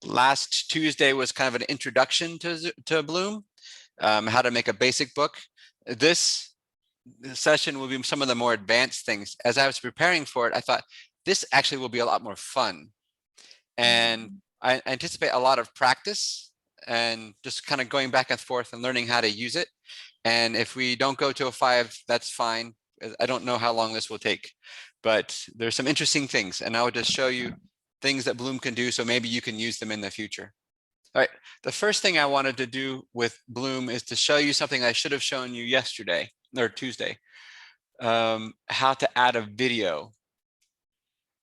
Last Tuesday was kind of an introduction to Bloom, how to make a basic book. This session will be some of the more advanced things. As I was preparing for it, I thought this actually will be a lot more fun. And I anticipate a lot of practice and just kind of going back and forth and learning how to use it. And if we don't go to a 5, that's fine. I don't know how long this will take, but there's some interesting things. And I will just show you things that Bloom can do, so maybe you can use them in the future. All right, the first thing I wanted to do with Bloom is to show you something I should have shown you yesterday or Tuesday, how to add a video.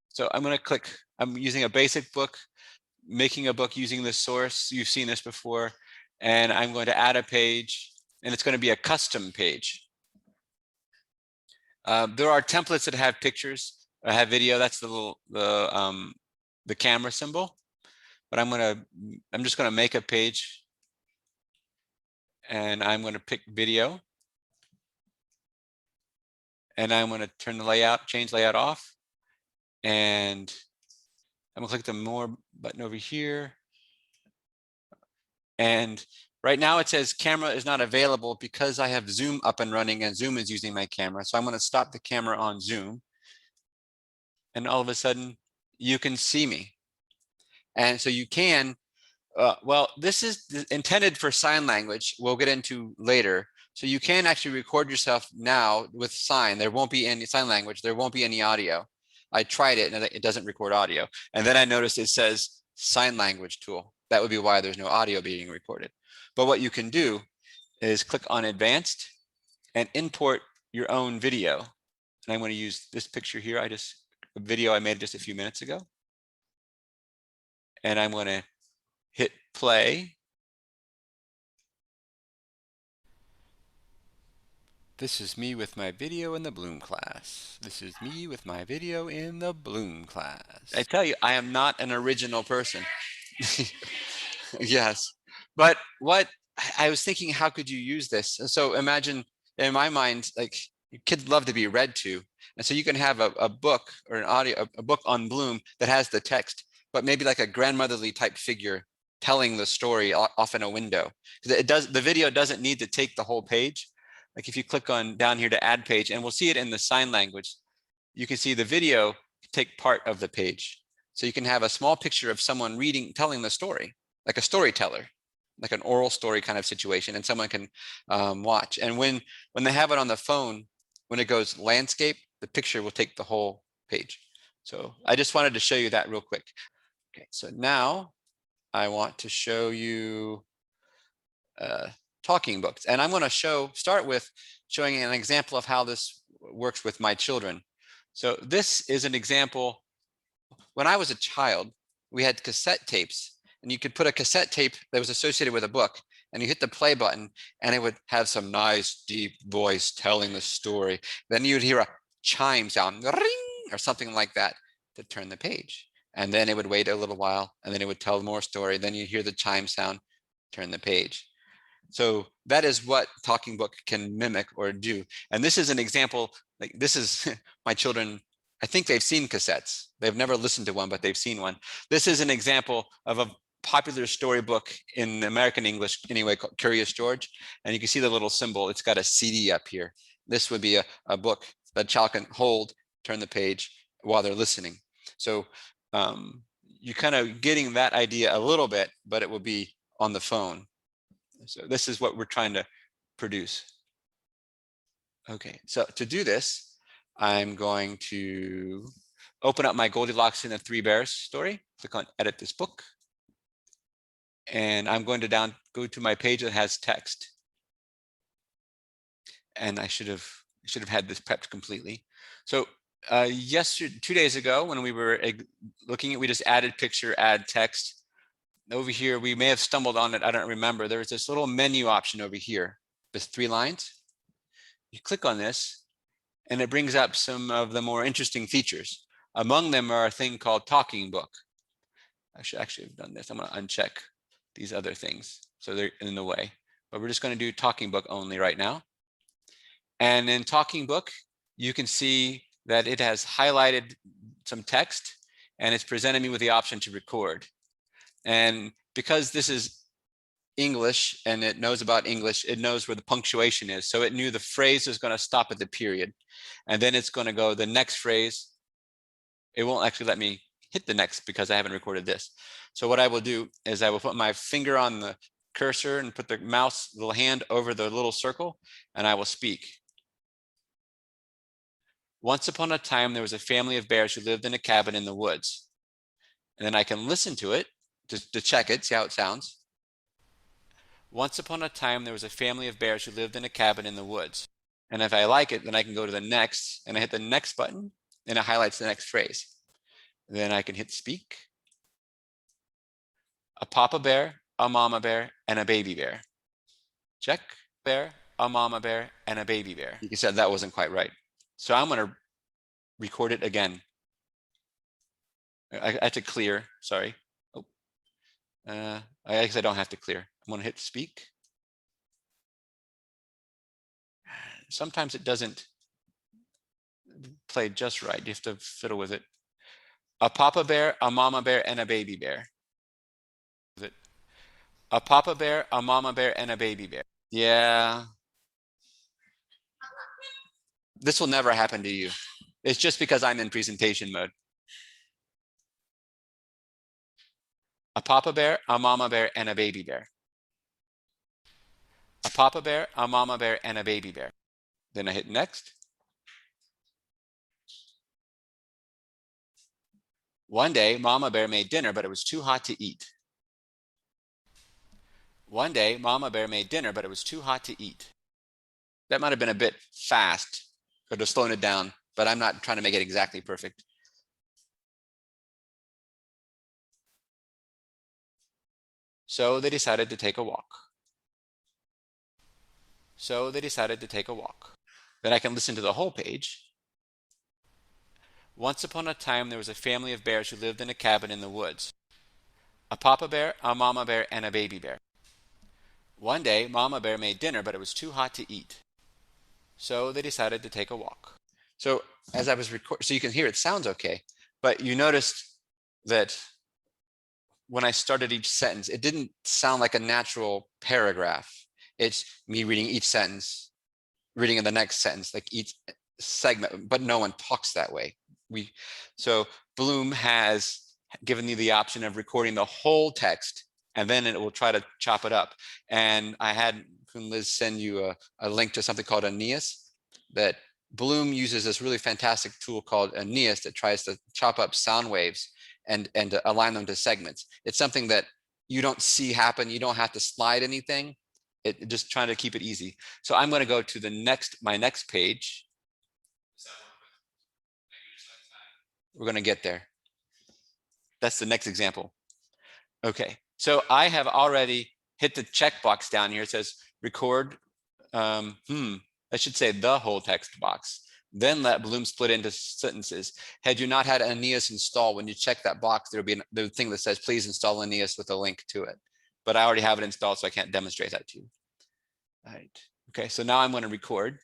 So I'm going to click, I'm using a basic book, making a book using this source. You've seen this before, and I'm going to add a page, and it's going to be a custom page. There are templates that have pictures, or have video. That's the camera symbol. But I'm just going to make a page, and I'm going to pick video, and I'm going to turn the layout, change layout off, and I'm going to click the more button over here. And right now it says camera is not available because I have Zoom up and running and Zoom is using my camera. So I'm going to stop the camera on Zoom. And all of a sudden you can see me. And so you can, well, this is intended for sign language. We'll get into later. So you can actually record yourself now with sign. There won't be any sign language. There won't be any audio. I tried it and it doesn't record audio. And then I noticed it says sign language tool. That would be why there's no audio being recorded. But what you can do is click on advanced and import your own video. And I'm going to use this picture here. A video I made just a few minutes ago. And I'm going to hit play. This is me with my video in the Bloom class. This is me with my video in the Bloom class. I tell you, I am not an original person. Yes. But what I was thinking, how could you use this? So imagine, in my mind, like kids love to be read to. And so you can have a book or an audio, a book on Bloom that has the text, but maybe like a grandmotherly type figure telling the story off in a window. Because the video doesn't need to take the whole page. Like if you click on down here to add page, and we'll see it in the sign language, you can see the video take part of the page. So you can have a small picture of someone telling the story, like a storyteller, like an oral story kind of situation, and someone can watch. And when they have it on the phone, when it goes landscape, the picture will take the whole page. So I just wanted to show you that real quick. Okay, so now I want to show you talking books. And I'm going to start with showing an example of how this works with my children. So this is an example. When I was a child, we had cassette tapes, and you could put a cassette tape that was associated with a book, and you hit the play button, and it would have some nice deep voice telling the story. Then you'd hear a chime sound, ring, or something like that to turn the page. And then it would wait a little while, and then it would tell more story. Then you hear the chime sound, turn the page. So that is what talking book can mimic or do. And this is an example, like this is my children, I think they've seen cassettes. They've never listened to one, but they've seen one. This is an example of a popular storybook in American English anyway, called Curious George. And you can see the little symbol. It's got a CD up here. This would be a book that a child can hold, turn the page while they're listening. So you're kind of getting that idea a little bit, but it will be on the phone. So this is what we're trying to produce. Okay, so to do this, I'm going to open up my Goldilocks and the Three Bears story, click on edit this book. And I'm going to go to my page that has text. And I should have had this prepped completely. So 2 days ago, when we were looking at, we just added picture, add text. Over here, we may have stumbled on it. I don't remember. There's this little menu option over here. There's 3 lines. You click on this, and it brings up some of the more interesting features. Among them are a thing called talking book. I should actually have done this. I'm going to uncheck these other things, so they're in the way. But we're just going to do talking book only right now. And in talking book, you can see that it has highlighted some text, and it's presented me with the option to record. And because this is English and it knows about English, it knows where the punctuation is. So it knew the phrase is going to stop at the period. And then it's going to go the next phrase. It won't actually let me hit the next because I haven't recorded this. So what I will do is I will put my finger on the cursor and put the mouse little hand over the little circle, and I will speak. Once upon a time, there was a family of bears who lived in a cabin in the woods. And then I can listen to it to check it, see how it sounds. Once upon a time, there was a family of bears who lived in a cabin in the woods. And if I like it, then I can go to the next, and I hit the next button, and it highlights the next phrase. Then I can hit speak. A papa bear, a mama bear, and a baby bear. Check. Bear, a mama bear, and a baby bear. You can say that wasn't quite right. So I'm going to record it again. I have to clear, sorry. Oh. I guess I don't have to clear. I'm going to hit speak. Sometimes it doesn't play just right. You have to fiddle with it. A papa bear, a mama bear, and a baby bear. A papa bear, a mama bear, and a baby bear. Yeah. This will never happen to you. It's just because I'm in presentation mode. A papa bear, a mama bear, and a baby bear. A papa bear, a mama bear, and a baby bear. Then I hit next. One day, Mama Bear made dinner, but it was too hot to eat. One day, Mama Bear made dinner, but it was too hot to eat. That might have been a bit fast. Could have slowed it down, but I'm not trying to make it exactly perfect. So they decided to take a walk. So they decided to take a walk. Then I can listen to the whole page. Once upon a time, there was a family of bears who lived in a cabin in the woods. A papa bear, a mama bear, and a baby bear. One day, Mama Bear made dinner, but it was too hot to eat. So they decided to take a walk. So as I was recording, so you can hear it sounds okay, but you noticed that when I started each sentence, it didn't sound like a natural paragraph. It's me reading each sentence, reading in the next sentence, like each segment, but no one talks that way. So Bloom has given you the option of recording the whole text, and then it will try to chop it up. And I had Liz send you a link to something called Aeneas that Bloom uses this really fantastic tool called Aeneas that tries to chop up sound waves and to align them to segments. It's something that you don't see happen. You don't have to slide anything. It just trying to keep it easy. So I'm going to go to my next page. We're going to get there. That's the next example. Okay, so I have already hit the checkbox down here. It says record. I should say the whole text box. Then let Bloom split into sentences. Had you not had Aeneas installed, when you check that box, there would be the thing that says, please install Aeneas with a link to it. But I already have it installed, so I can't demonstrate that to you. All right. Okay, so now I'm going to record.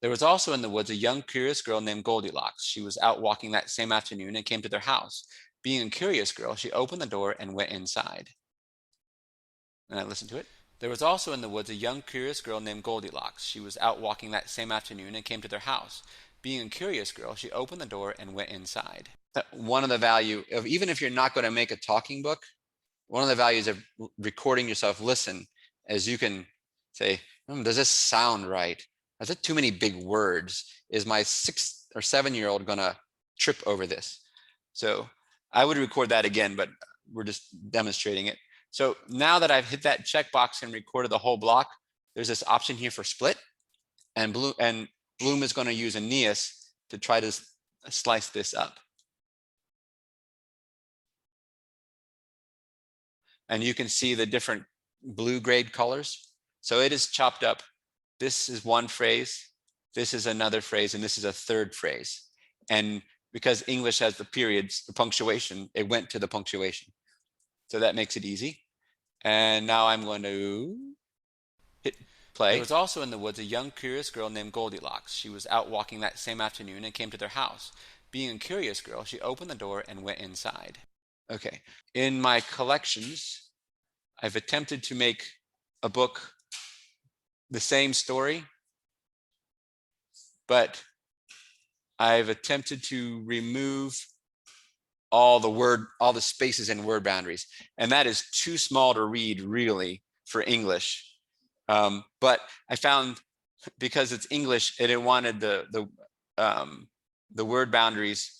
There was also in the woods a young, curious girl named Goldilocks. She was out walking that same afternoon and came to their house. Being a curious girl, she opened the door and went inside. And I listened to it. There was also in the woods a young, curious girl named Goldilocks. She was out walking that same afternoon and came to their house. Being a curious girl, she opened the door and went inside. One of the value of, even if you're not going to make a talking book, one of the values of recording yourself listen, as you can say, does this sound right? Is it too many big words? Is my 6 or 7-year-old going to trip over this? So I would record that again, but we're just demonstrating it. So now that I've hit that checkbox and recorded the whole block, there's this option here for split, and Bloom is going to use Aeneas to try to slice this up. And you can see the different blue grade colors. So it is chopped up. This is one phrase, this is another phrase, and this is a third phrase. And because English has the periods, the punctuation, it went to the punctuation. So that makes it easy. And now I'm going to hit play. There was also in the woods a young, curious girl named Goldilocks. She was out walking that same afternoon and came to their house. Being a curious girl, she opened the door and went inside. Okay. In my collections, I've attempted to make a book the same story, but I've attempted to remove all the spaces in word boundaries. And that is too small to read really for English. But I found, because it's English and it wanted the word boundaries,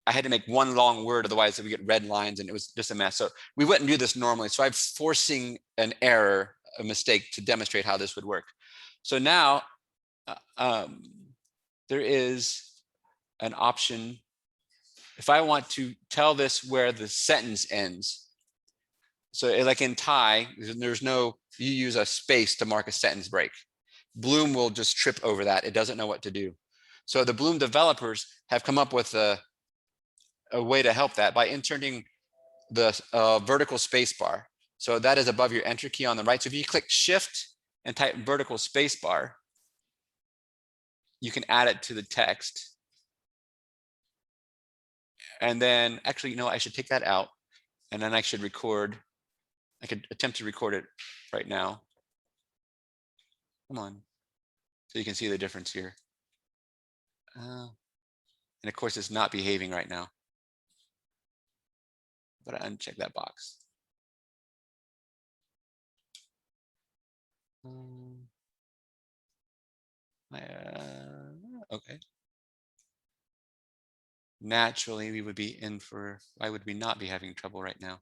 I had to make one long word, otherwise we get red lines and it was just a mess. So we wouldn't do this normally. So I'm forcing an error, a mistake, to demonstrate how this would work. So now there is an option. If I want to tell this where the sentence ends, so like in Thai, there's no, you use a space to mark a sentence break. Bloom will just trip over that. It doesn't know what to do. So the Bloom developers have come up with a way to help that by inserting the vertical space bar. So that is above your enter key on the right. So if you click shift and type vertical space bar, you can add it to the text. And then actually, you know, I should take that out and then I should record. I could attempt to record it right now. Come on. So you can see the difference here. And of course, it's not behaving right now. But I uncheck that box. Okay. Naturally, we would be in for, why would we not be having trouble right now?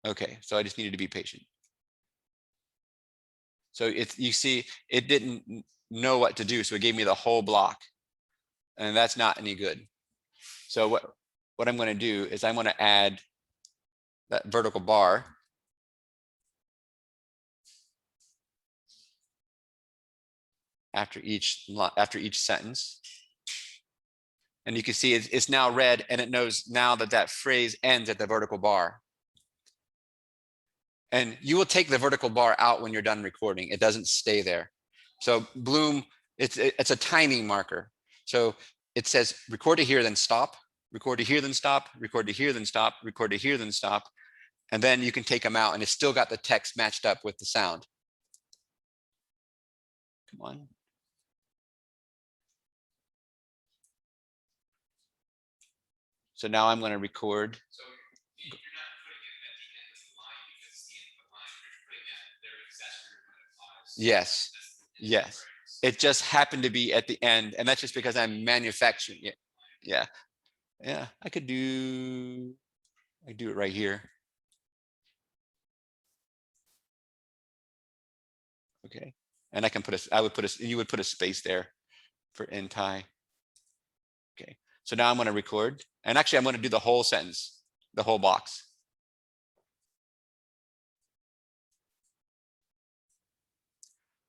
Okay, so I just needed to be patient. So it's, you see, it didn't know what to do, so it gave me the whole block. And that's not any good. So what I'm going to do is I'm going to add that vertical bar. After each sentence. And you can see it's now red, and it knows now that that phrase ends at the vertical bar. And you will take the vertical bar out when you're done recording. It doesn't stay there. So Bloom, it's a timing marker. So it says record to here, then stop, record to here, then stop, record to here, then stop, record to here, then stop. And then you can take them out and it's still got the text matched up with the sound. Come on. So now I'm going to record. So you're not putting it at the end of the line because it's the input line. You're putting it there because that's where it applies. Yes. Yes. It just happened to be at the end, and that's just because I'm manufacturing it. Yeah. Yeah. I do it right here. Okay. And I can put you would put a space there for in Thai. Okay. So now I'm going to record. And actually, I'm going to do the whole sentence, the whole box.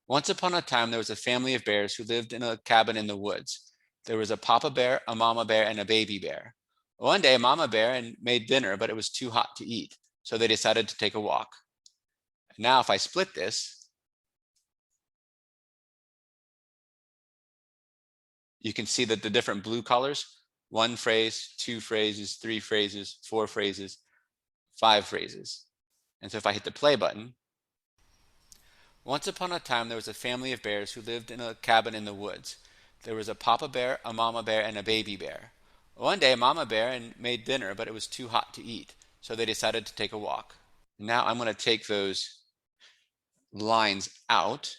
Once upon a time, there was a family of bears who lived in a cabin in the woods. There was a papa bear, a mama bear, and a baby bear. One day, mama bear made dinner, but it was too hot to eat. So they decided to take a walk. Now, if I split this, you can see that the different blue colors, 1 phrase, 2 phrases, 3 phrases, 4 phrases, 5 phrases. And so if I hit the play button, once upon a time there was a family of bears who lived in a cabin in the woods. There was a papa bear, a mama bear, and a baby bear. One day mama bear made dinner, but it was too hot to eat. So they decided to take a walk. Now I'm going to take those lines out.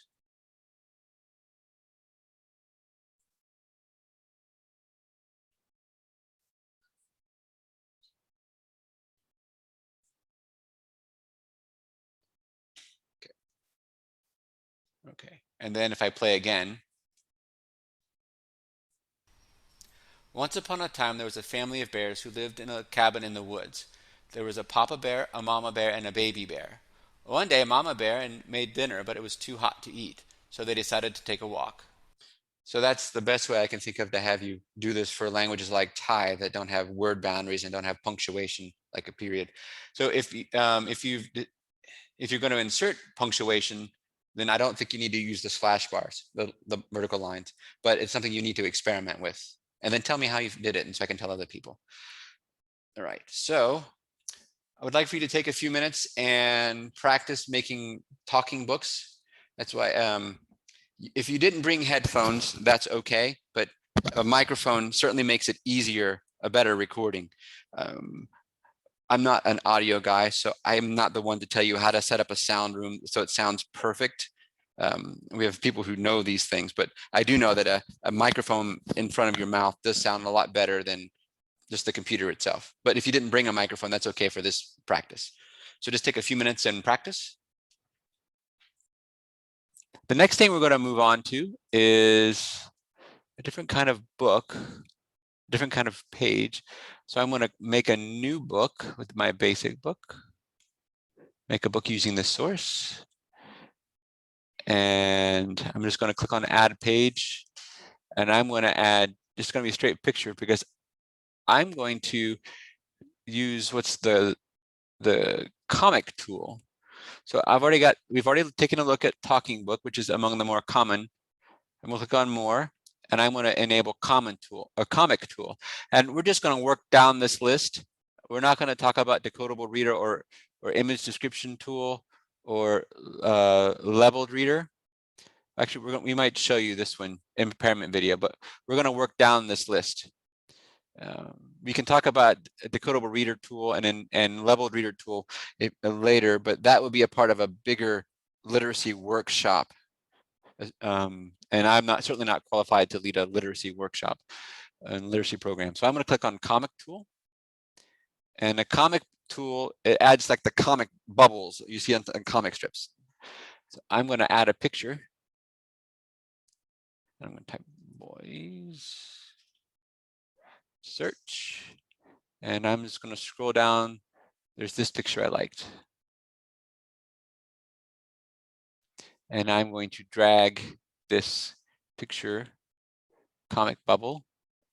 Okay. And then if I play again. Once upon a time there was a family of bears who lived in a cabin in the woods. There was a papa bear, a mama bear, and a baby bear. One day mama bear made dinner, but it was too hot to eat. So they decided to take a walk. So that's the best way I can think of to have you do this for languages like Thai that don't have word boundaries and don't have punctuation like a period. So if you're going to insert punctuation, then I don't think you need to use the slash bars, the vertical lines, but it's something you need to experiment with. And then tell me how you did it, and so I can tell other people. All right, so I would like for you to take a few minutes and practice making talking books. That's why if you didn't bring headphones, that's okay, but a microphone certainly makes it easier, a better recording. I'm not an audio guy, so I'm not the one to tell you how to set up a sound room so it sounds perfect. We have people who know these things, but I do know that a microphone in front of your mouth does sound a lot better than just the computer itself. But if you didn't bring a microphone, that's okay for this practice. So just take a few minutes and practice. The next thing we're going to move on to is a different kind of book, different kind of page. So I'm going to make a new book with my basic book, make a book using this source. And I'm just going to click on add page, and I'm going to add, just going to be a straight picture because I'm going to use what's the comic tool. So we've already taken a look at talking book, which is among the more common, and we'll click on more, and I'm going to enable comic tool. And we're just going to work down this list. We're not going to talk about decodable reader or image description tool or leveled reader. Actually, we might show you this one impairment video, but we're going to work down this list. We can talk about a decodable reader tool and leveled reader tool later, but that would be a part of a bigger literacy workshop. And I'm certainly not qualified to lead a literacy workshop and literacy program. So I'm going to click on comic tool, and a comic tool, it adds like the comic bubbles you see on comic strips. So I'm going to add a picture. I'm going to type boys, search, and I'm just going to scroll down. There's this picture I liked. And I'm going to drag this picture comic bubble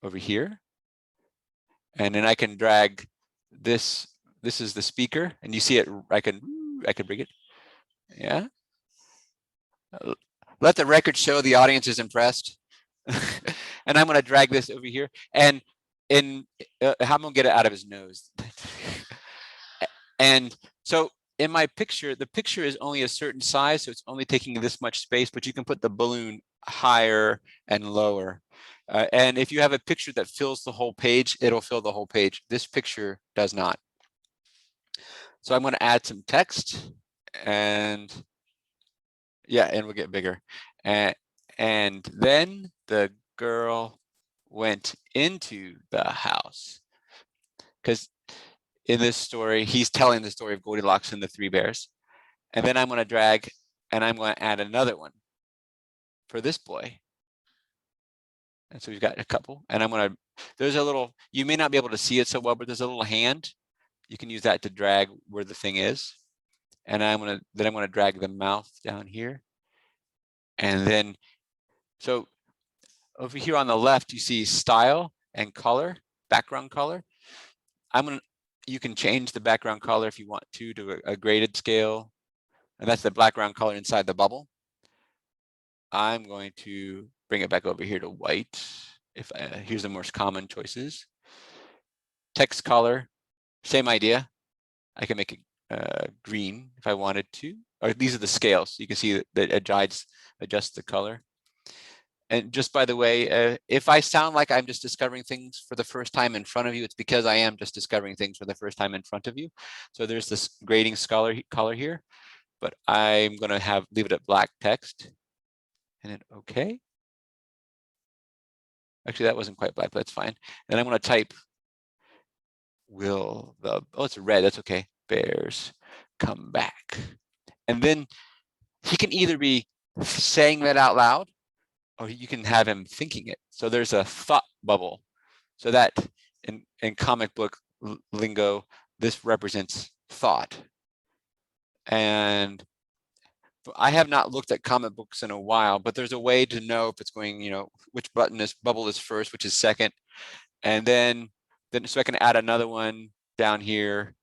over here. And then I can drag this. This is the speaker, and you see it. I can bring it. Yeah. Let the record show the audience is impressed. And I'm going to drag this over here. And how I'm going to get it out of his nose. And so in my picture, the picture is only a certain size, so it's only taking this much space, but you can put the balloon higher and lower. And if you have a picture that fills the whole page, it'll fill the whole page. This picture does not. So I'm going to add some text, and yeah, and we'll get bigger. And then the girl went into the house, because in this story, he's telling the story of Goldilocks and the Three Bears. And then I'm going to drag, and I'm going to add another one for this boy. And so we've got a couple, and I'm going to, there's a little, you may not be able to see it so well, but there's a little hand. You can use that to drag where the thing is. And I'm going to drag the mouth down here. And then, so over here on the left, you see style and color, background color. You can change the background color if you want to a graded scale. And that's the background color inside the bubble. I'm going to bring it back over here to white. Here's the most common choices. Text color, same idea. I can make it green if I wanted to. Or these are the scales. You can see that it adjusts the color. And just by the way, if I sound like I'm just discovering things for the first time in front of you, it's because I am just discovering things for the first time in front of you. So there's this grading color here, but I'm going to leave it at black text. And then okay. Actually, that wasn't quite black, but that's fine. And I'm going to type it's red, that's okay. Bears come back. And then he can either be saying that out loud, or you can have him thinking it. So there's a thought bubble. So that in comic book lingo, this represents thought. And I have not looked at comic books in a while, but there's a way to know if it's going, which bubble is first, which is second. And then so I can add another one down here,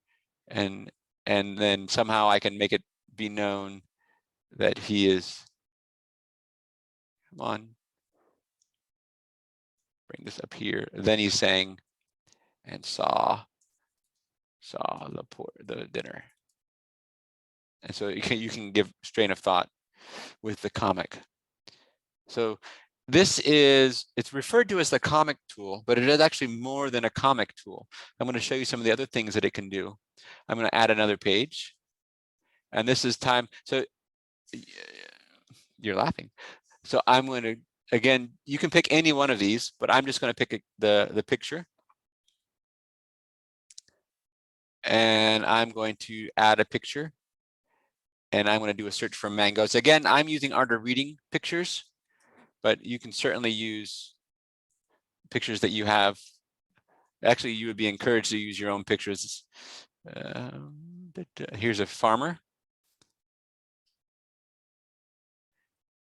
and then somehow I can make it be known that he is, come on, bring this up here. Then he's saying, and saw the dinner. And so you can give strain of thought with the comic. So this is, it's referred to as the comic tool, but it is actually more than a comic tool. I'm going to show you some of the other things that it can do. I'm going to add another page. And this is time. So you're laughing. So I'm going to, again, you can pick any one of these, but I'm just going to pick the picture. And I'm going to add a picture. And I'm going to do a search for mangoes. Again, I'm using art of reading pictures, but you can certainly use pictures that you have. Actually, you would be encouraged to use your own pictures. Here's a farmer.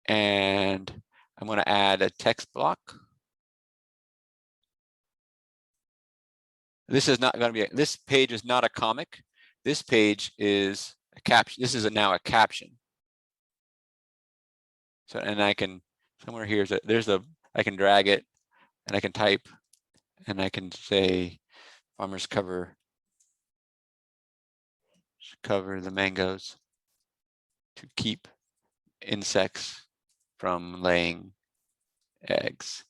And I'm going to add a text block. This is not going to be, this page is not a comic. This page is a caption. This is now a caption. So, and I can, somewhere here, I can drag it and I can type and I can say, farmers cover the mangoes to keep insects from laying eggs.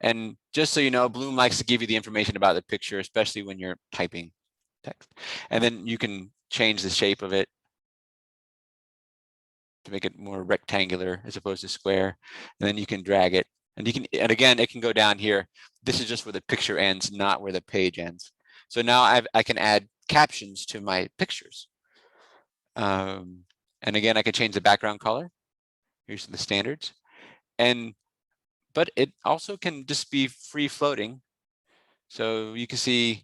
And just so you know, Bloom likes to give you the information about the picture, especially when you're typing text. And then you can change the shape of it to make it more rectangular as opposed to square. And then you can drag it. And again, it can go down here. This is just where the picture ends, not where the page ends. So now I can add captions to my pictures. And again, I can change the background color. Here's the standards. But it also can just be free floating. So you can see,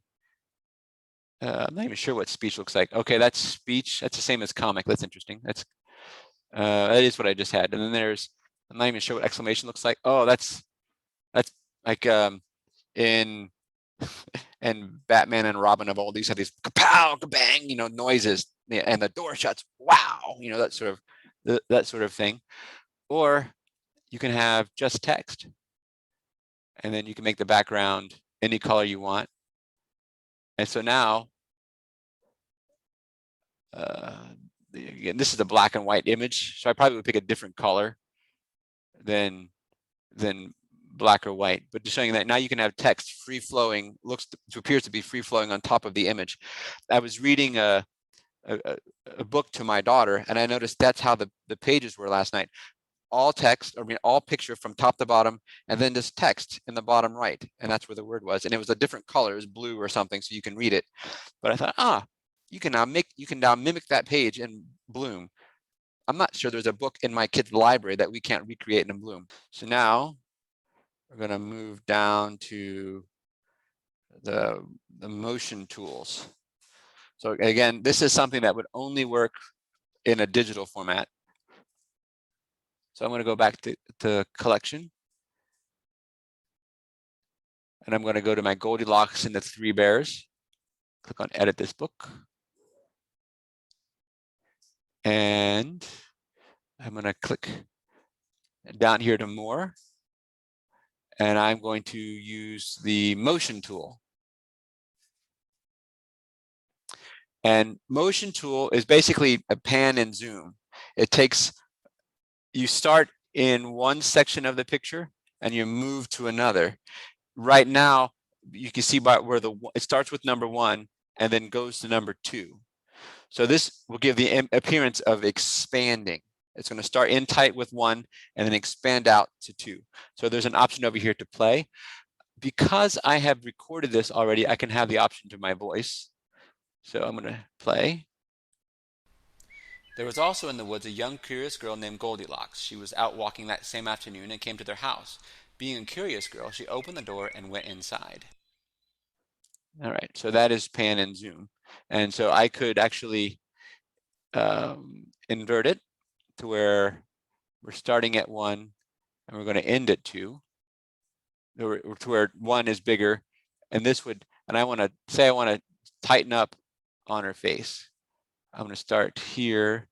I'm not even sure what speech looks like. Okay, that's speech. That's the same as comic. That's interesting. That is what I just had. And then there's, I'm not even sure what exclamation looks like. Oh, that's like in Batman and Robin of old, these have these kapow, kabang, noises, and the door shuts. Wow, that sort of thing. Or you can have just text, and then you can make the background any color you want. And so now, again, this is a black and white image, so I probably would pick a different color than black or white. But just showing that now you can have text free flowing, appears to be free flowing on top of the image. I was reading a book to my daughter, and I noticed that's how the pages were last night. All text, all picture from top to bottom, and then just text in the bottom right, and that's where the word was. And it was a different color, it was blue or something, so you can read it. But I thought, you can now mimic that page in Bloom. I'm not sure there's a book in my kid's library that we can't recreate in Bloom. So now we're going to move down to the motion tools. So again, this is something that would only work in a digital format. So I'm going to go back to collection. And I'm going to go to my Goldilocks and the Three Bears. Click on edit this book. And I'm going to click down here to more. And I'm going to use the motion tool. And motion tool is basically a pan and zoom. You start in one section of the picture and you move to another. Right now, you can see where it starts with number 1 and then goes to number 2. So this will give the appearance of expanding. It's going to start in tight with 1 and then expand out to 2. So there's an option over here to play. Because I have recorded this already, I can have the option to my voice. So I'm going to play. There was also in the woods a young, curious girl named Goldilocks. She was out walking that same afternoon and came to their house. Being a curious girl, she opened the door and went inside. All right, so that is pan and zoom. And so I could actually invert it to where we're starting at 1 and we're going to end at 2, to where 1 is bigger. And this would, and I want to tighten up on her face. I'm going to start here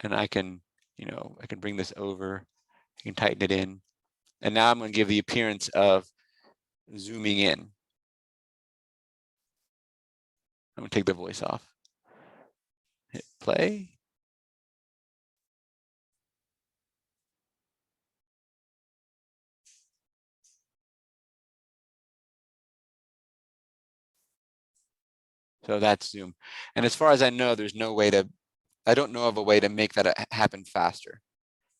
And I can, I can bring this over, I can tighten it in. And now I'm going to give the appearance of zooming in. I'm going to take the voice off. Hit play. So that's zoom. And as far as I know, there's no way to, I don't know of a way to make that happen faster.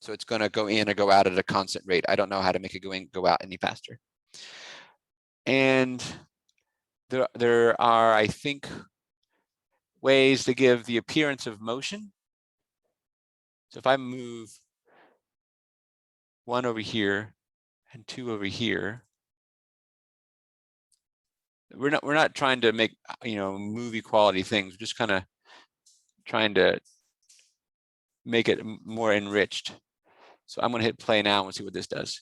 So it's going to go in or go out at a constant rate. I don't know how to make it go in, go out any faster. And there are, I think, ways to give the appearance of motion. So if I move 1 over here and 2 over here, we're not trying to make, movie quality things. We're just kind of trying to make it more enriched. So I'm going to hit play now and see what this does.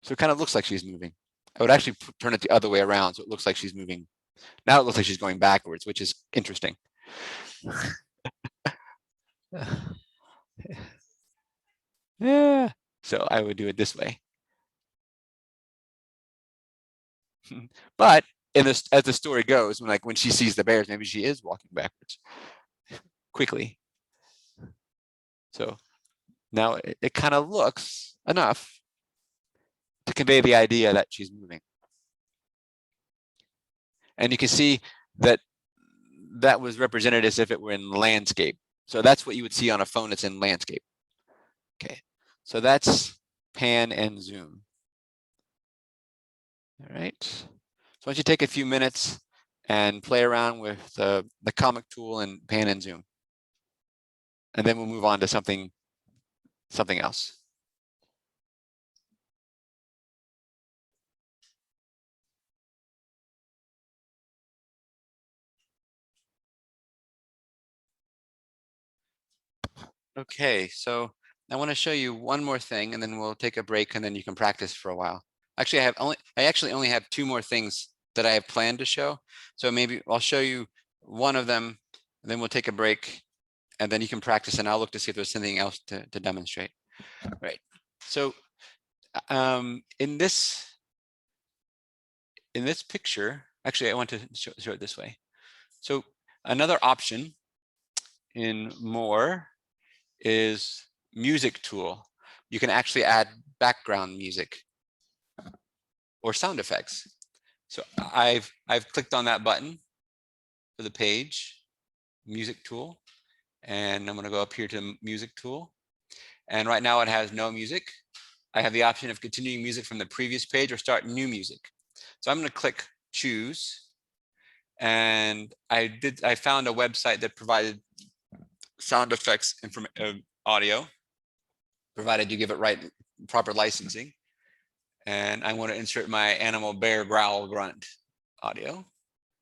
So it kind of looks like she's moving. I would actually turn it the other way around so it looks like she's moving. Now it looks like she's going backwards, which is interesting. Yeah. So I would do it this way. But as the story goes, when she sees the bears, maybe she is walking backwards quickly. So now it kind of looks enough to convey the idea that she's moving. And you can see that that was represented as if it were in landscape. So that's what you would see on a phone that's in landscape. Okay, so that's pan and zoom. All right, so why don't you take a few minutes and play around with the comic tool and pan and zoom. And then we'll move on to something else. Okay, so I want to show you one more thing and then we'll take a break and then you can practice for a while. Actually, I actually only have 2 more things that I have planned to show. So maybe I'll show you one of them, and then we'll take a break and then you can practice and I'll look to see if there's something else to demonstrate. Right. So in this picture, actually I want to show it this way. So another option in more is music tool. You can actually add background music or sound effects. So I've clicked on that button for the page, music tool, and I'm going to go up here to music tool. And right now it has no music. I have the option of continuing music from the previous page or start new music. So I'm going to click choose. And I found a website that provided sound effects audio, provided you give it proper licensing. And I want to insert my animal bear growl grunt audio.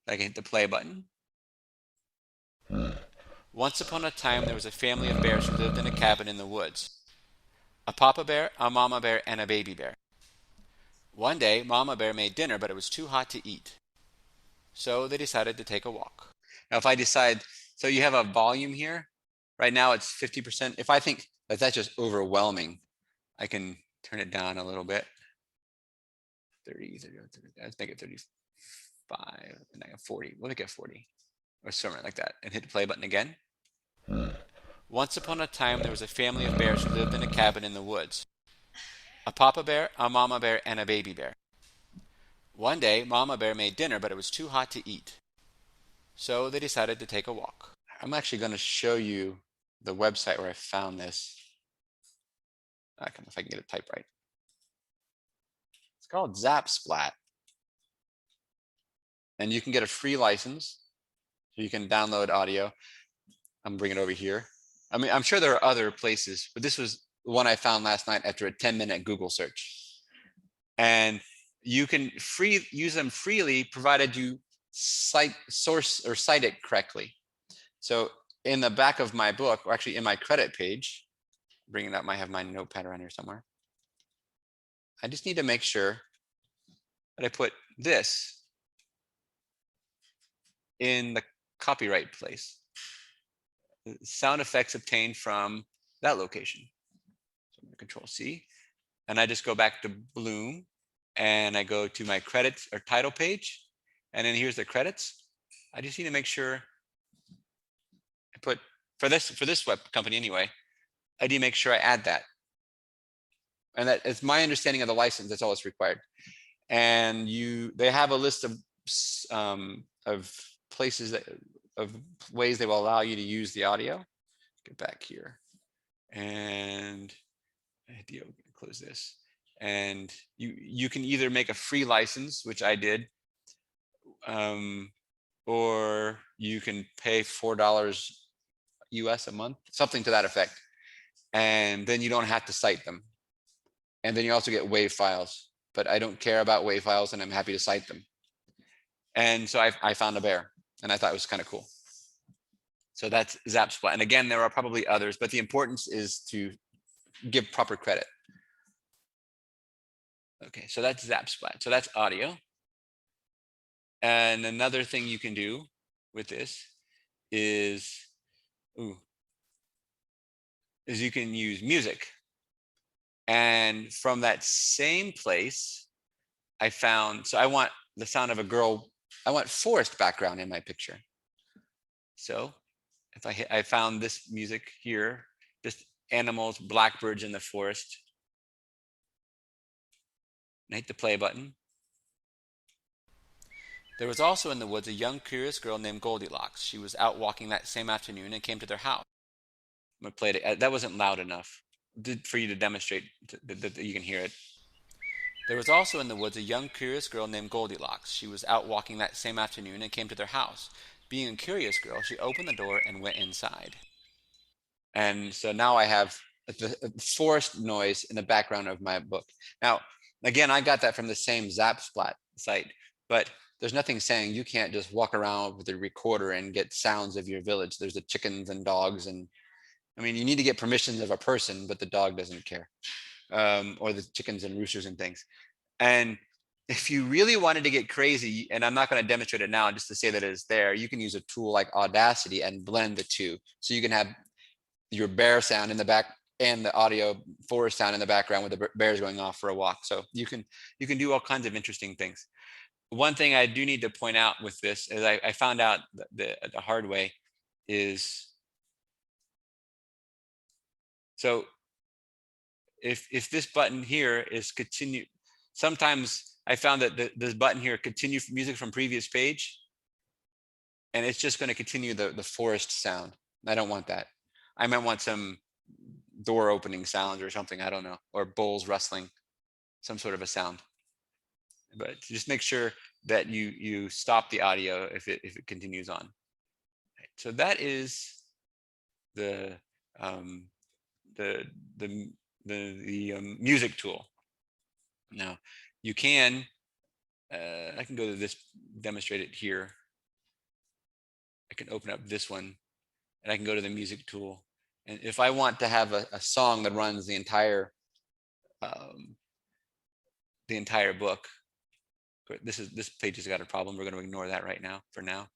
I can hit the play button. Once upon a time, there was a family of bears who lived in a cabin in the woods. A papa bear, a mama bear, and a baby bear. One day, mama bear made dinner, but it was too hot to eat. So they decided to take a walk. Now, if I decide, so you have a volume here. Right now it's 50%. If I think that that's just overwhelming, I can turn it down a little bit. 30, let's make it 35, and I have 40. We'll make it 40 or something like that, and hit the play button again. Once upon a time, there was a family of bears who lived in a cabin in the woods. A papa bear, a mama bear, and a baby bear. One day, mama bear made dinner, but it was too hot to eat. So they decided to take a walk. I'm actually going to show you the website where I found this. I don't know if I can get it typed right. It's called Zapsplat. And you can get a free license. So you can download audio. I'm bringing it over here. I mean, I'm sure there are other places, but this was the one I found last night after a 10-minute Google search. And you can use them freely, provided you cite it correctly. So in the back of my book, or actually in my credit page, bringing up, I have my notepad around here somewhere. I just need to make sure that I put this in copyright place. Sound effects obtained from that location. So I'm going to Control C, and I just go back to Bloom, and I go to my credits or title page, and then here's the credits. I just need to make sure I put for this web company anyway. I need to make sure I add that, and that is my understanding of the license. That's all that's required. And they have a list of places of ways they will allow you to use the audio. Get back here, and close this. And you can either make a free license, which I did, or you can pay $4 US a month, something to that effect, and then you don't have to cite them. And then you also get WAV files, but I don't care about WAV files, and I'm happy to cite them. And so I found a bear, and I thought it was kind of cool. So that's Zapsplat. And again, there are probably others, but the importance is to give proper credit. Okay, so that's Zapsplat. So that's audio. And another thing you can do with this is you can use music. And from that same place, I found, so I want the sound of a girl, I want forest background in my picture. So if I found this music here, just animals, blackbirds in the forest. And I hit the play button. There was also in the woods a young, curious girl named Goldilocks. She was out walking that same afternoon and came to their house. I'm going to play it. That wasn't loud enough for you to demonstrate that you can hear it. There was also in the woods a young, curious girl named Goldilocks. She was out walking that same afternoon and came to their house. Being a curious girl, she opened the door and went inside. And so now I have the forest noise in the background of my book. Now, again, I got that from the same Zapsplat site, but there's nothing saying you can't just walk around with a recorder and get sounds of your village. There's the chickens and dogs, and I mean, you need to get permissions of a person, but the dog doesn't care, or the chickens and roosters and things. And if you really wanted to get crazy, and I'm not going to demonstrate it now, just to say that it is there, you can use a tool like Audacity and blend the two. So you can have your bear sound in the back and the audio forest sound in the background with the bears going off for a walk. So you can do all kinds of interesting things. One thing I do need to point out with this is I found out the hard way is, so if this button here is continue, sometimes I found that this button here, continue music from previous page, and it's just going to continue the forest sound. I don't want that. I might want some door opening sounds or something, I don't know, or bulls rustling, some sort of a sound. But just make sure that you stop the audio if it continues on. So that is the music tool. Now you can I can go to this, demonstrate it here. I can open up this one, and I can go to the music tool. And if I want to have a song that runs the entire book, this page has got a problem. We're going to ignore that right now for now.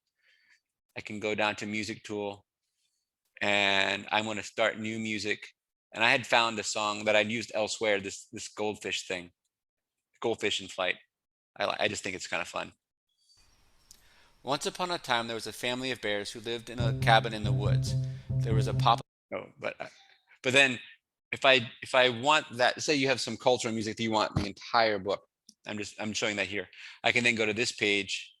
I can go down to music tool, and I'm going to start new music. And I had found a song that I'd used elsewhere, this goldfish thing, goldfish in flight. I just think it's kind of fun. Once upon a time, there was a family of bears who lived in a cabin in the woods. There was a papa. Oh, but then if I want that, say you have some cultural music that you want the entire book. I'm showing that here. I can then go to this page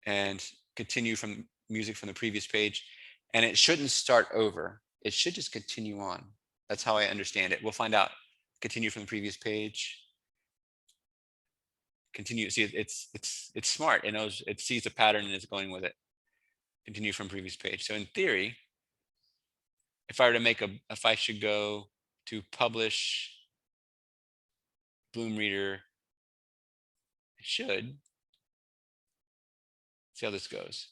and continue from music from the previous page, and it shouldn't start over. It should just continue on. That's how I understand it. We'll find out. Continue from the previous page. Continue. See, it's smart. It knows, it sees the pattern and is going with it. Continue from previous page. So in theory, if I were to if I should go to publish Bloom Reader, it should. See how this goes.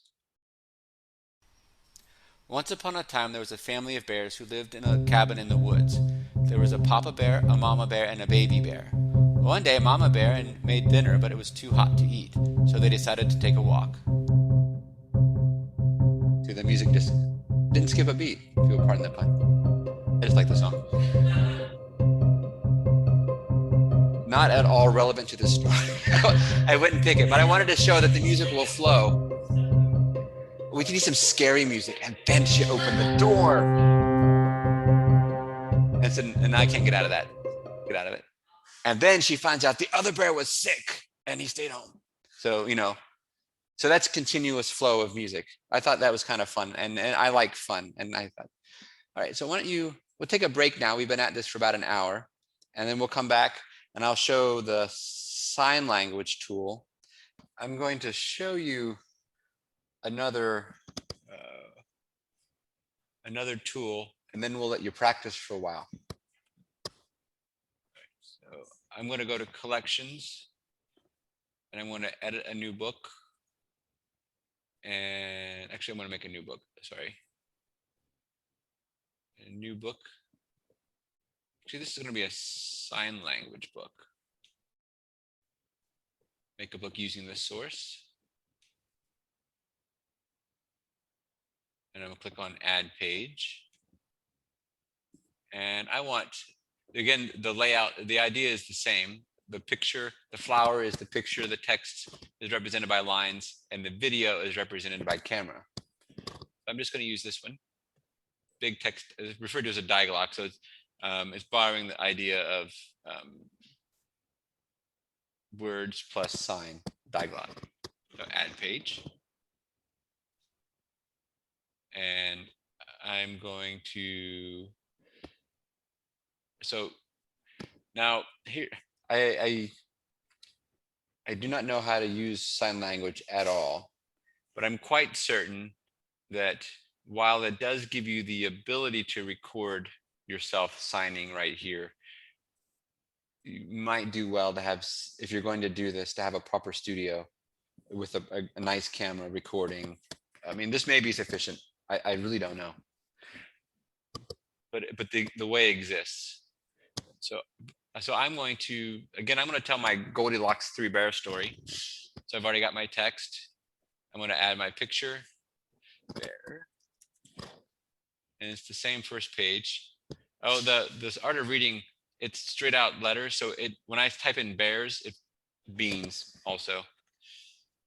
Once upon a time, there was a family of bears who lived in a cabin in the woods. There was a papa bear, a mama bear, and a baby bear. One day, Mama Bear made dinner, but it was too hot to eat, so they decided to take a walk. The music just didn't skip a beat, if you'll pardon the pun. I just like the song. Not at all relevant to this story. I wouldn't pick it, but I wanted to show that the music will flow. We can need some scary music, and then she opened the door. And I can't get out of that. Get out of it. And then she finds out the other bear was sick, and he stayed home. So, so that's continuous flow of music. I thought that was kind of fun, and I like fun. And I thought, all right, so why don't we'll take a break now. We've been at this for about an hour, and then we'll come back and I'll show the sign language tool. I'm going to show you another tool, and then we'll let you practice for a while. So I'm going to go to collections, and I'm going to edit a new book. And actually, I'm going to make a new book. Sorry. A new book. Actually, this is going to be a sign language book. Make a book using this source. And I'm going to click on add page. And I want, again, the layout, the idea is the same. The picture, the flower is the picture, the text is represented by lines, and the video is represented by camera. I'm just going to use this one. Big text is referred to as a dialogue, so it's borrowing the idea of words plus sign, dialogue. So add page. And I'm going to, so now here, I do not know how to use sign language at all, but I'm quite certain that while it does give you the ability to record yourself signing right here, you might do well to have, if you're going to do this, to have a proper studio with a nice camera recording. I mean, this may be sufficient. I really don't know. But the way exists. So I'm going to, again, I'm going to tell my Goldilocks 3 bear story. So I've already got my text. I'm going to add my picture, bear. And it's the same first page. Oh, this art of reading, it's straight out letters. So when I type in bears, it beans also.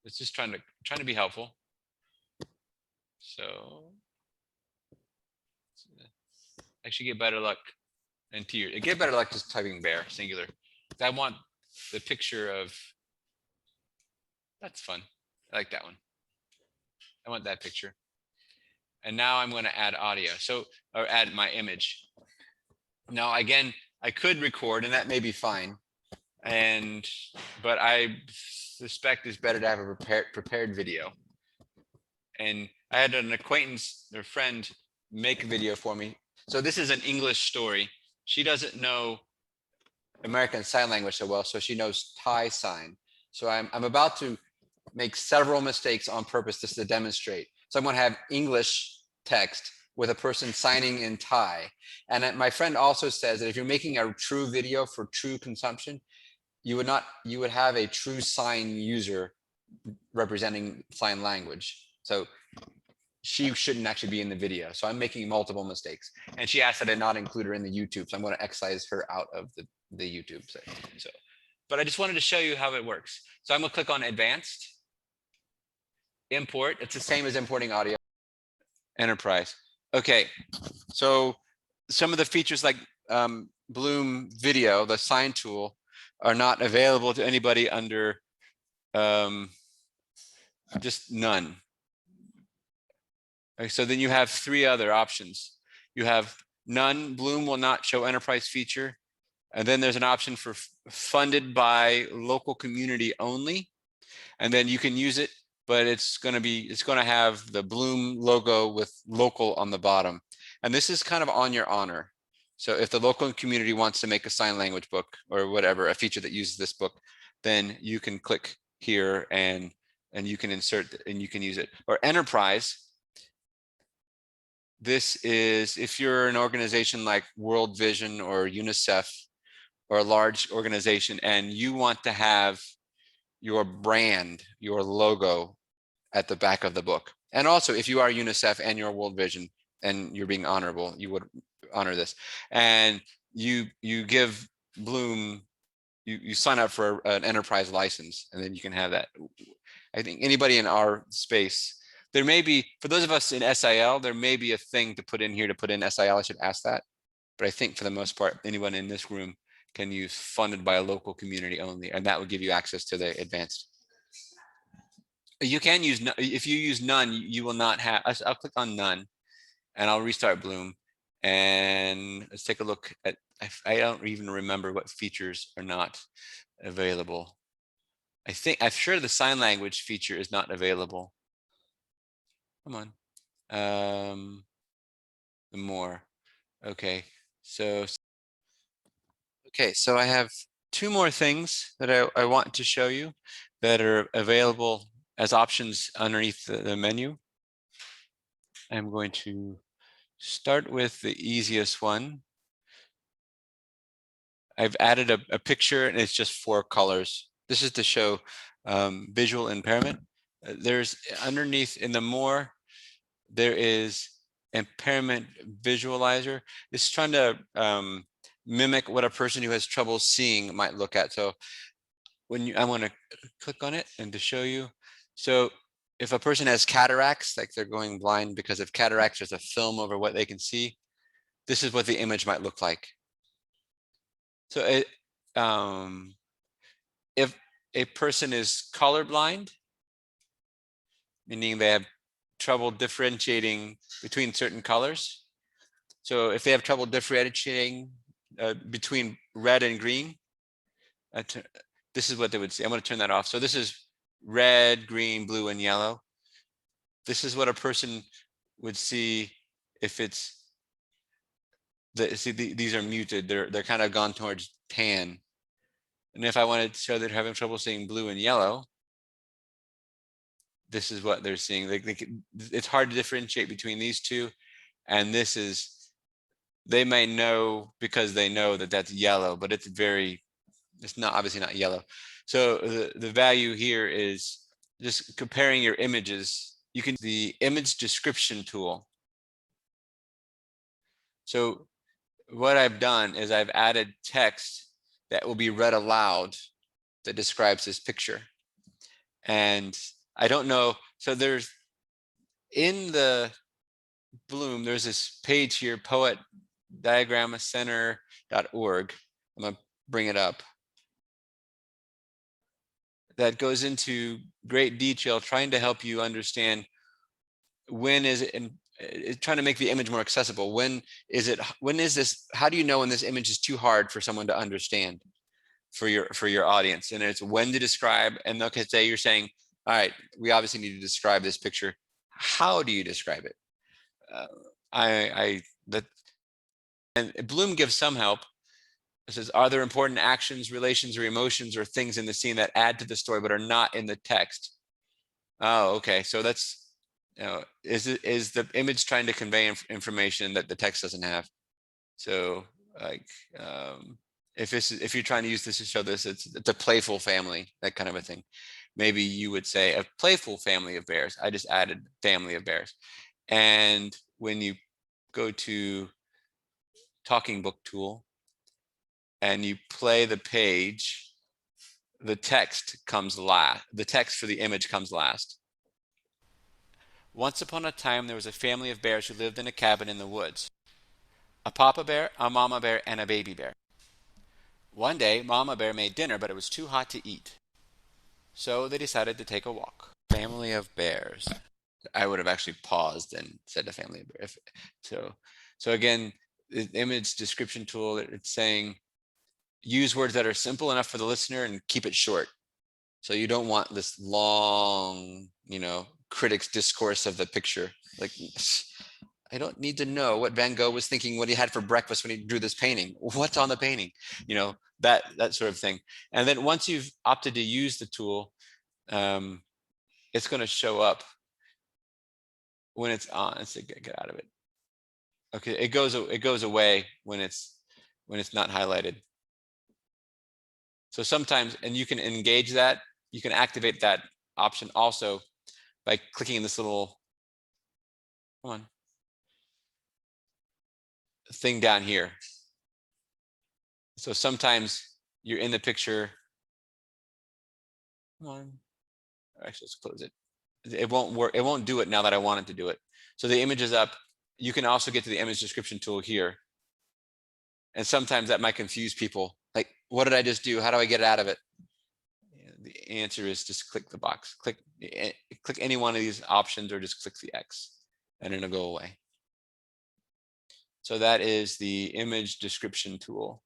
It's just trying to be helpful. So actually get better luck. And get better luck just typing bear, singular. I want the picture of, that's fun. I like that one. I want that picture. And now I'm going to add audio. Or add my image. Now, again, I could record, and that may be fine. But I suspect it's better to have a prepared video. And I had an acquaintance or friend make a video for me. So this is an English story. She doesn't know American Sign Language so well, so she knows Thai sign. So I'm about to make several mistakes on purpose just to demonstrate. So I'm going to have English text with a person signing in Thai. And my friend also says that if you're making a true video for true consumption, you would have a true sign user representing sign language. So she shouldn't actually be in the video. So I'm making multiple mistakes. And she asked that I not include her in the YouTube. So I'm going to excise her out of the YouTube. But I just wanted to show you how it works. So I'm going to click on advanced, import. It's the same as importing audio. Enterprise. Okay. So some of the features like Bloom Video, the sign tool, are not available to anybody under just none. Okay, so then you have 3 other options. You have none, Bloom will not show enterprise feature. And then there's an option for funded by local community only. And then you can use it, but it's going to have the Bloom logo with local on the bottom. And this is kind of on your honor. So if the local community wants to make a sign language book or whatever, a feature that uses this book, then you can click here and you can insert and you can use it. Or enterprise. This is if you're an organization like World Vision or UNICEF or a large organization and you want to have your brand, your logo at the back of the book. And also, if you are UNICEF and you're World Vision and you're being honorable, you would honor this. And you give Bloom, you sign up for an enterprise license, and then you can have that. I think anybody in our space, there may be, for those of us in SIL, there may be a thing to put in here to put in SIL. I should ask that. But I think for the most part, anyone in this room can use funded by a local community only, and that would give you access to the advanced. You can use, if you use none, you will not have, I'll click on none and I'll restart Bloom. And let's take a look at, I don't even remember what features are not available. I'm sure the sign language feature is not available. Come on. The more. Okay. So I have two more things that I want to show you that are available as options underneath the menu. I'm going to start with the easiest one. I've added a picture and it's just 4 colors. This is to show visual impairment. There's underneath in the more, there is impairment visualizer. It's trying to mimic what a person who has trouble seeing might look at. So when I want to click on it and to show you. So if a person has cataracts, like they're going blind because of cataracts, there's a film over what they can see. This is what the image might look like. So if a person is colorblind, meaning they have trouble differentiating between certain colors. So if they have trouble differentiating between red and green, this is what they would see. I'm going to turn that off. So this is red, green, blue, and yellow. This is what a person would see if it's these are muted. They're kind of gone towards tan. And if I wanted to show they're having trouble seeing blue and yellow, this is what they're seeing. It's hard to differentiate between these two. And this is, they may know because they know that that's yellow, but it's not obviously not yellow. So the value here is just comparing your images. You can the image description tool. So what I've done is I've added text that will be read aloud that describes this picture. And I don't know, so there's in the Bloom, there's this page here, poetdiagramcenter.org. I'm gonna bring it up. That goes into great detail trying to help you understand when is it, and trying to make the image more accessible. When is this, how do you know when this image is too hard for someone to understand for your audience? And it's when to describe, and okay, say you're saying, all right, we obviously need to describe this picture. How do you describe it? And Bloom gives some help. It says, are there important actions, relations, or emotions, or things in the scene that add to the story but are not in the text? Oh, okay. So that's, is the image trying to convey information that the text doesn't have? So like, if you're trying to use this to show this, it's a playful family, that kind of a thing. Maybe you would say a playful family of bears. I just added family of bears. And when you go to talking book tool and you play the page, the text comes last. The text for the image comes last. Once upon a time, there was a family of bears who lived in a cabin in the woods. A papa bear, a mama bear, and a baby bear. One day, Mama Bear made dinner, but it was too hot to eat. So they decided to take a walk. Family of bears. I would have actually paused and said a family of bears. So again, the image description tool, it's saying use words that are simple enough for the listener and keep it short. So you don't want this long, critics discourse of the picture. Like, I don't need to know what Van Gogh was thinking when he had for breakfast when he drew this painting. What's on the painting? That sort of thing. And then once you've opted to use the tool, it's going to show up when it's on. Let's get out of it. Okay, it goes away when it's not highlighted. So sometimes, and you can engage that. You can activate that option also by clicking this little come on, thing down here. So sometimes you're in the picture. Come on. Actually, let's close it. It won't work. It won't do it now that I want it to do it. So the image is up. You can also get to the image description tool here. And sometimes that might confuse people. Like, what did I just do? How do I get out of it? The answer is just click the box. Click any one of these options or just click the X and it'll go away. So that is the image description tool.